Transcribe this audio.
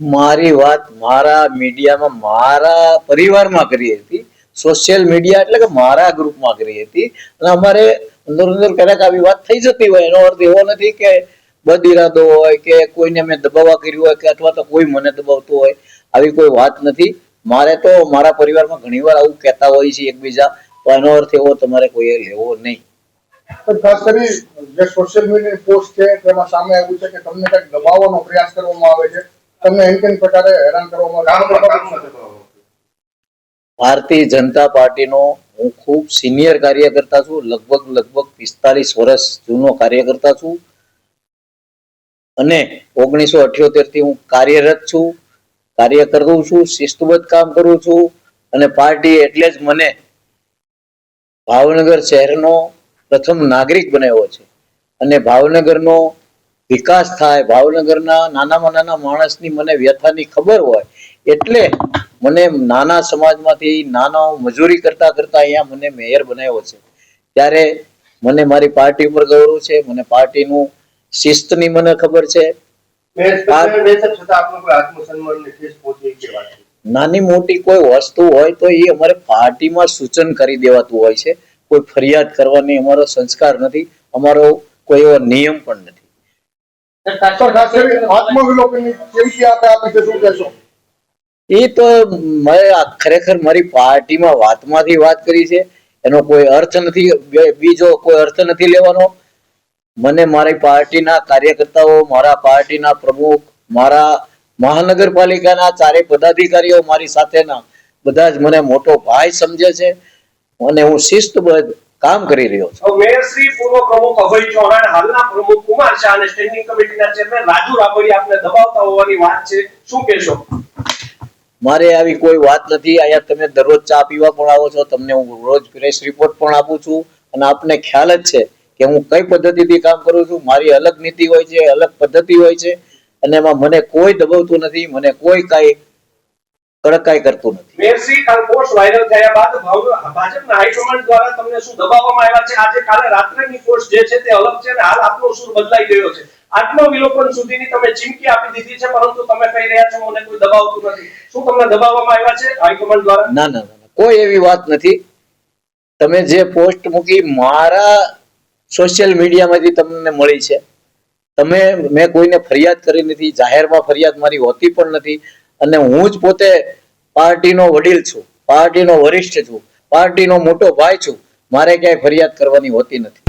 મારી વાત મારા મીડિયામાં મારા પરિવારમાં કરી હતી, સોશિયલ મીડિયા એટલે કે મારા ગ્રુપમાં કરી હતી. અને અમારે અંદર અંદર ક્યારેક આવી વાત થઈ જતી હોય, એનો અર્થ એવો નથી કે બદ ઇરાદો હોય કે કોઈને મેં દબાવવા કર્યું હોય કે અથવા તો કોઈ મને દબાવતું હોય, આવી કોઈ વાત નથી. મારે તો મારા પરિવારમાં ઘણીવાર આવું કહેતા હોય છે એકબીજા, તો એનો અર્થ એવો તમારે કોઈએ લેવો નહીં. ખાસ કરી જે સોશિયલ મીડિયાની પોસ્ટ છે તેમાં સામે આવ્યું છે કે તમને કંઈક દબાવવાનો પ્રયાસ કરવામાં આવે છે, તમને એમ પ્રકારે હેરાન કરવામાં આવે. ભારતીય જનતા પાર્ટીનો હું ખૂબ સિનિયર કાર્યકર્તા છું, લગભગ 45 વર્ષ જૂનો કાર્યકર્તા છું અને 1978 થી હું કાર્યરત છું, કાર્ય કરું છું, શિસ્તબદ્ધ કામ કરું છું. અને પાર્ટી એટલે જ મને ભાવનગર શહેરનો પ્રથમ નાગરિક બનાવ્યો છે. અને ભાવનગરનો વિકાસ થાય, ભાવનગરના નાનામાં નાના માણસની મને વ્યથાની ખબર હોય એટલે મને નાના સમાજમાંથી નાના મજૂરી કરતા કરતા અહીંયા મને મેયર બનાવ્યો છે. ત્યારે મને મારી પાર્ટી ઉપર ગૌરવ છે, મને પાર્ટીનું શિસ્તની મને ખબર છે. નાની મોટી કોઈ વસ્તુ હોય તો એ અમારે પાર્ટીમાં સૂચન કરી દેવાતું હોય છે. કોઈ ફરિયાદ કરવાની અમારો સંસ્કાર નથી, અમારો કોઈ એવો નિયમ પણ નથી. એ તો ખરેખર મારી પાર્ટીમાં વાતમાંથી વાત કરી છે, એનો કોઈ અર્થ નથી, બીજો કોઈ અર્થ નથી લેવાનો. મને મારી પાર્ટીના કાર્યકર્તાઓ, મારા પાર્ટીના પ્રમુખ, મારા મહાનગરપાલિકાના ચારે પદાધિકારીઓ, મારી સાથેના બધા જ મને મોટો ભાઈ સમજે છે અને હું શિસ્તબદ્ધ કામ કરી રહ્યો છું. મેયર શ્રી, પૂર્વ પ્રમુખ અભય ચૌહાણ, હાલના પ્રમુખ કુમાર શાહ અને સ્ટેન્ડિંગ કમિટીના ચેરમેન રાજુ રાબડિયા આપને દબાવતા હોવાની વાત છે, શું કહેશો? મારે આવી કોઈ વાત નથી. અહીંયા તમે દરરોજ ચા પીવા પણ આવો છો, તમને હું રોજ પ્રેસ રિપોર્ટ પણ આપું છું અને આપને ખ્યાલ જ છે કે હું કઈ પદ્ધતિથી કામ કરું છું. મારી અલગ નીતિ હોય છે, અલગ પદ્ધતિ હોય છે અને એમાં મને કોઈ દબાવતું નથી, મને કોઈ કાંઈ કડકાઈ કરતું નથી. મેયરશ્રી, કાલ પોસ્ટ વાયરલ થયા બાદ ભાજપના હાઈકમાન્ડ દ્વારા તમને શું દબાવવામાં આવ્યા છે? આજે કાલે રાત્રેની પોસ્ટ જે છે તે અલગ છે અને હાલ આપનો સૂર બદલાઈ ગયો છે. આત્મવિલોપન સુધીની તમે ચીમકી આપી દીધી છે, પરંતુ તમે કહી રહ્યા છો મને કોઈ દબાવતું નથી. શું તમને દબાવવામાં આવ્યા છે હાઈકમાન્ડ દ્વારા? ના ના ના, કોઈ એવી વાત નથી. તમે જે પોસ્ટ મૂકી મારા સોશિયલ મીડિયામાંથી તમને મળી છે. મેં કોઈને ફરિયાદ કરી નથી, જાહેરમાં ફરિયાદ મારી હોતી પણ નથી. અને હું જ પોતે પાર્ટીનો વડીલ છું, પાર્ટીનો વરિષ્ઠ છું, પાર્ટીનો મોટો ભાઈ છું. મારે ક્યાંય ફરિયાદ કરવાની હોતી નથી.